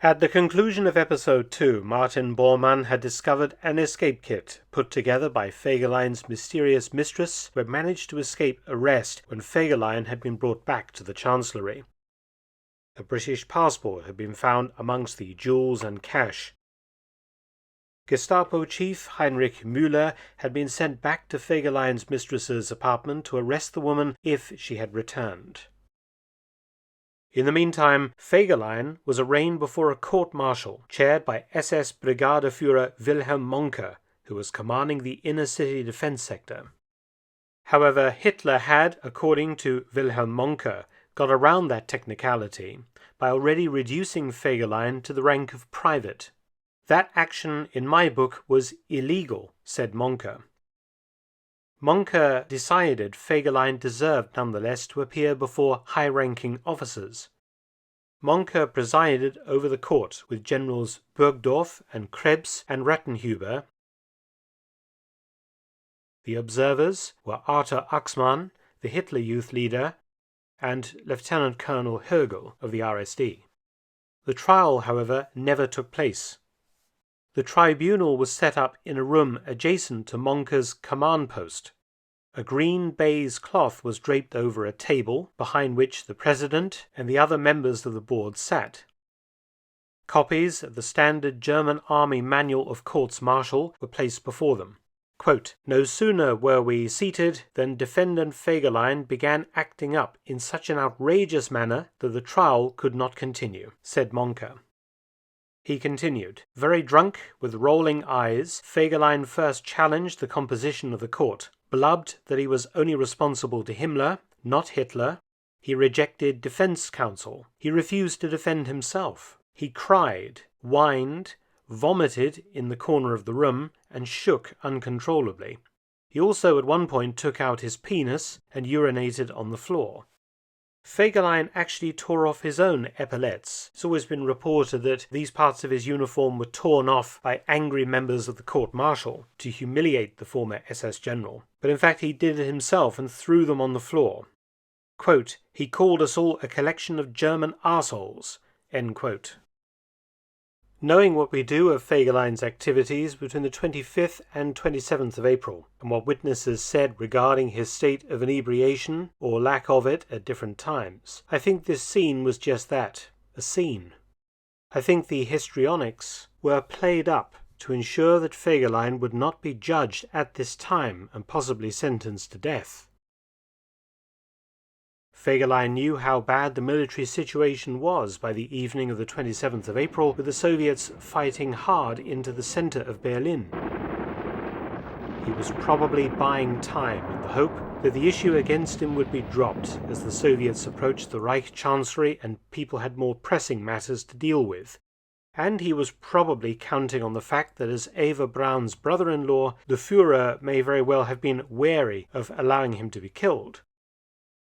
At the conclusion of Episode 2, Martin Bormann had discovered an escape kit put together by Fegelein's mysterious mistress, who had managed to escape arrest when Fegelein had been brought back to the Chancellery. A British passport had been found amongst the jewels and cash. Gestapo chief Heinrich Müller had been sent back to Fegelein's mistress's apartment to arrest the woman if she had returned. In the meantime, Fegelein was arraigned before a court-martial chaired by SS Brigadeführer Wilhelm Mohnke, who was commanding the inner-city defense sector. However, Hitler had, according to Wilhelm Mohnke, got around that technicality by already reducing Fegelein to the rank of private. That action in my book was illegal, said Mohnke. Mohnke decided Fegelein deserved nonetheless to appear before high-ranking officers. Mohnke presided over the court with Generals Burgdorf and Krebs and Rattenhuber. The observers were Arthur Axmann, the Hitler Youth leader, and Lieutenant Colonel Högel of the RSD. The trial, however, never took place. The tribunal was set up in a room adjacent to Mohnke's command post. A green baize cloth was draped over a table, behind which the president and the other members of the board sat. Copies of the standard German Army Manual of Courts Martial were placed before them. Quote, "No sooner were we seated than Defendant Fegelein began acting up in such an outrageous manner that the trial could not continue," said Mohnke. He continued, "Very drunk, with rolling eyes, Fegelein first challenged the composition of the court, blubbed that he was only responsible to Himmler, not Hitler. He rejected defense counsel. He refused to defend himself. He cried, whined, vomited in the corner of the room, and shook uncontrollably. He also at one point took out his penis and urinated on the floor. Fegelein actually tore off his own epaulettes. It's always been reported that these parts of his uniform were torn off by angry members of the court-martial to humiliate the former SS general. But in fact he did it himself and threw them on the floor. Quote, "He called us all a collection of German arseholes." End quote. Knowing what we do of Fegelein's activities between the 25th and 27th of April, and what witnesses said regarding his state of inebriation or lack of it at different times, I think this scene was just that, a scene. I think the histrionics were played up to ensure that Fegelein would not be judged at this time and possibly sentenced to death. Fegelein knew how bad the military situation was by the evening of the 27th of April, with the Soviets fighting hard into the center of Berlin. He was probably buying time in the hope that the issue against him would be dropped as the Soviets approached the Reich Chancellery and people had more pressing matters to deal with. And he was probably counting on the fact that as Eva Braun's brother-in-law, the Führer may very well have been wary of allowing him to be killed.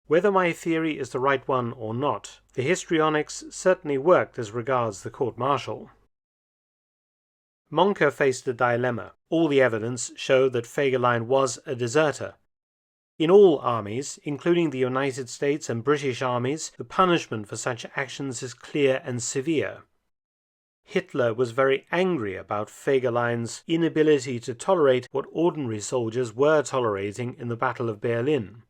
Whether my theory is the right one or not, the histrionics certainly worked as regards the court-martial. Mohnke faced a dilemma. All the evidence showed that Fegelein was a deserter. In all armies, including the United States and British armies, the punishment for such actions is clear and severe. Hitler was very angry about Fegelein's inability to tolerate what ordinary soldiers were tolerating in the Battle of Berlin.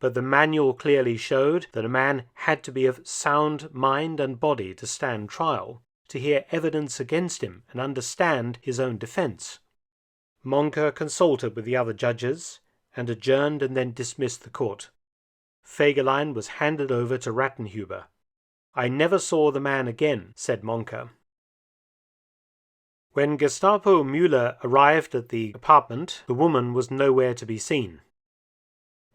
But the manual clearly showed that a man had to be of sound mind and body to stand trial, to hear evidence against him and understand his own defense. Mohnke consulted with the other judges and adjourned and then dismissed the court. Fegelein was handed over to Rattenhuber. "I never saw the man again," said Mohnke. When Gestapo Müller arrived at the apartment, the woman was nowhere to be seen.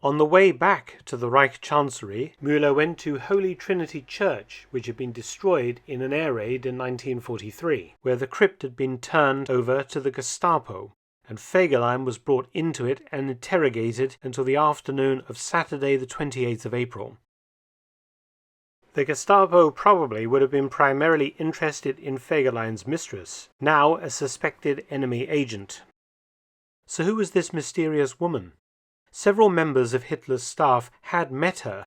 On the way back to the Reich Chancellery, Müller went to Holy Trinity Church, which had been destroyed in an air raid in 1943, where the crypt had been turned over to the Gestapo, and Fegelein was brought into it and interrogated until the afternoon of Saturday the 28th of April. The Gestapo probably would have been primarily interested in Fegelein's mistress, now a suspected enemy agent. So who was this mysterious woman? Several members of Hitler's staff had met her.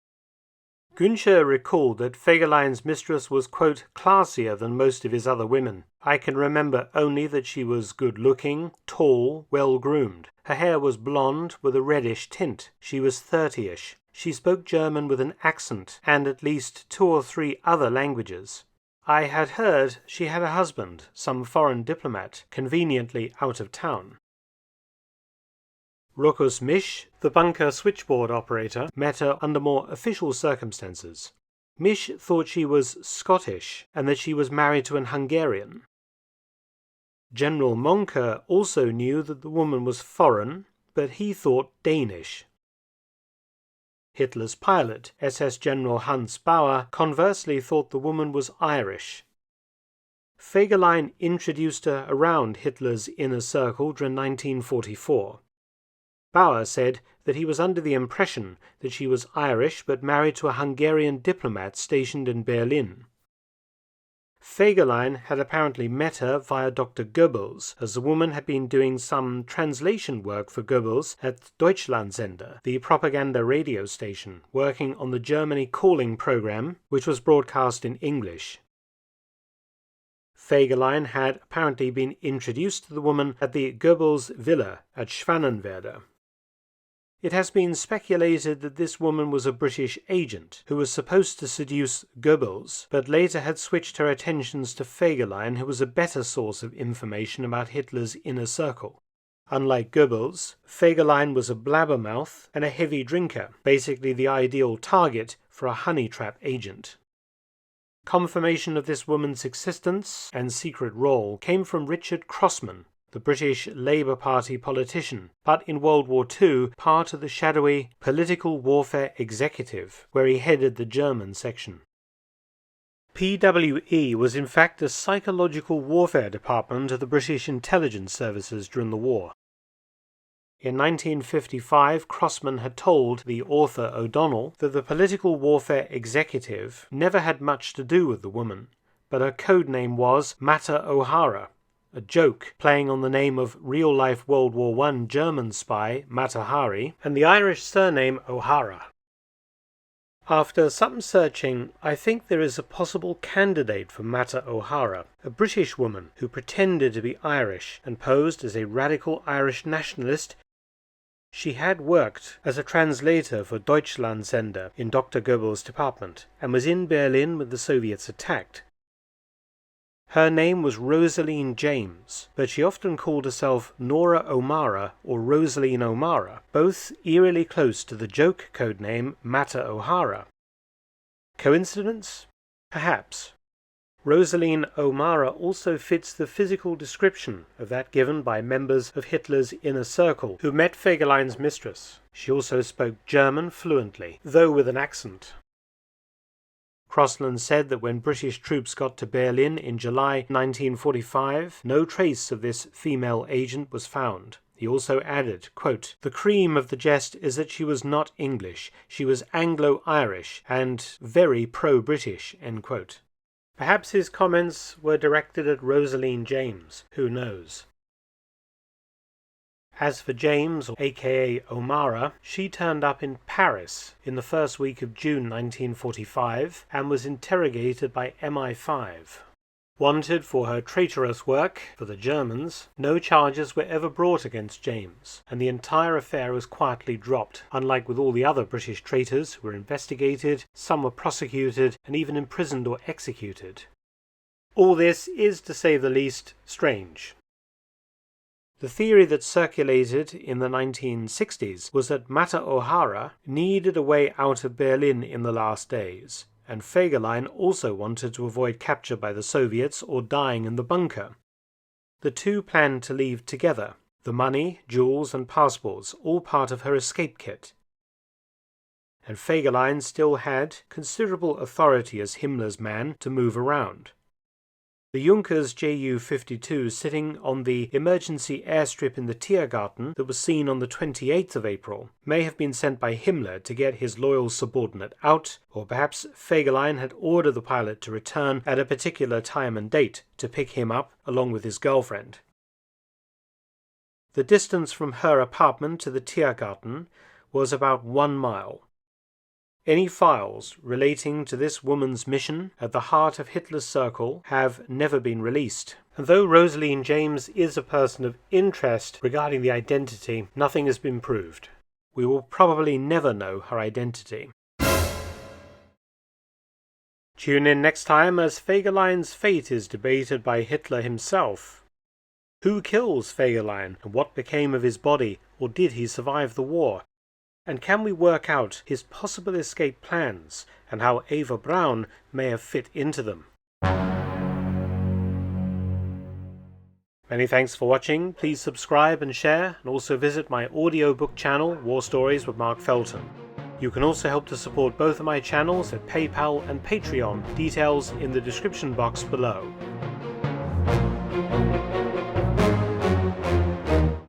Günscher recalled that Fegelein's mistress was, quote, classier than most of his other women. I can remember only that she was good-looking, tall, well-groomed. Her hair was blonde with a reddish tint. She was 30-ish. She spoke German with an accent and at least 2 or 3 other languages. I had heard she had a husband, some foreign diplomat, conveniently out of town. Rochus Misch, the bunker switchboard operator, met her under more official circumstances. Misch thought she was Scottish and that she was married to an Hungarian. General Mohnke also knew that the woman was foreign, but he thought Danish. Hitler's pilot, SS General Hans Bauer, conversely thought the woman was Irish. Fegelein introduced her around Hitler's inner circle during 1944. Bauer said that he was under the impression that she was Irish but married to a Hungarian diplomat stationed in Berlin. Fegelein had apparently met her via Dr. Goebbels, as the woman had been doing some translation work for Goebbels at Deutschlandsender, the propaganda radio station, working on the Germany Calling program, which was broadcast in English. Fegelein had apparently been introduced to the woman at the Goebbels Villa at Schwannenwerder. It has been speculated that this woman was a British agent who was supposed to seduce Goebbels, but later had switched her attentions to Fegelein, who was a better source of information about Hitler's inner circle. Unlike Goebbels, Fegelein was a blabbermouth and a heavy drinker, basically the ideal target for a honey trap agent. Confirmation of this woman's existence and secret role came from Richard Crossman, the British Labour Party politician, but in World War II part of the shadowy Political Warfare Executive, where he headed the German section. PWE was in fact the psychological warfare department of the British intelligence services during the war. In 1955, Crossman had told the author O'Donnell that the Political Warfare Executive never had much to do with the woman, but her code name was Mata O'Hara, a joke playing on the name of real-life World War I German spy Mata Hari and the Irish surname O'Hara. After some searching, I think there is a possible candidate for Mata O'Hara, a British woman who pretended to be Irish and posed as a radical Irish nationalist. She had worked as a translator for Deutschlandsender in Dr. Goebbels' department and was in Berlin when the Soviets attacked. Her name was Rosaline James, but she often called herself Nora O'Mara or Rosaline O'Mara, both eerily close to the joke codename Mata O'Hara. Coincidence? Perhaps. Rosaline O'Mara also fits the physical description of that given by members of Hitler's inner circle who met Fegelein's mistress. She also spoke German fluently, though with an accent. Crossland said that when British troops got to Berlin in July 1945, no trace of this female agent was found. He also added, quote, "The cream of the jest is that she was not English, she was Anglo-Irish and very pro-British," end quote. Perhaps his comments were directed at Rosaline James, who knows. As for James, aka O'Mara, she turned up in Paris in the first week of June 1945 and was interrogated by MI5. Wanted for her traitorous work for the Germans, no charges were ever brought against James, and the entire affair was quietly dropped. Unlike with all the other British traitors who were investigated, some were prosecuted and even imprisoned or executed. All this is, to say the least, strange. The theory that circulated in the 1960s was that Mata O'Hara needed a way out of Berlin in the last days, and Fegelein also wanted to avoid capture by the Soviets or dying in the bunker. The two planned to leave together, the money, jewels and passports all part of her escape kit. And Fegelein still had considerable authority as Himmler's man to move around. The Junkers Ju-52 sitting on the emergency airstrip in the Tiergarten that was seen on the 28th of April may have been sent by Himmler to get his loyal subordinate out, or perhaps Fegelein had ordered the pilot to return at a particular time and date to pick him up along with his girlfriend. The distance from her apartment to the Tiergarten was about 1 mile. Any files relating to this woman's mission at the heart of Hitler's circle have never been released. And though Rosaline James is a person of interest regarding the identity, nothing has been proved. We will probably never know her identity. Tune in next time as Fegelein's fate is debated by Hitler himself. Who kills Fegelein, and what became of his body, or did he survive the war? And can we work out his possible escape plans, and how Eva Braun may have fit into them? Many thanks for watching. Please subscribe and share, and also visit my audiobook channel, War Stories with Mark Felton. You can also help to support both of my channels at PayPal and Patreon, details in the description box below.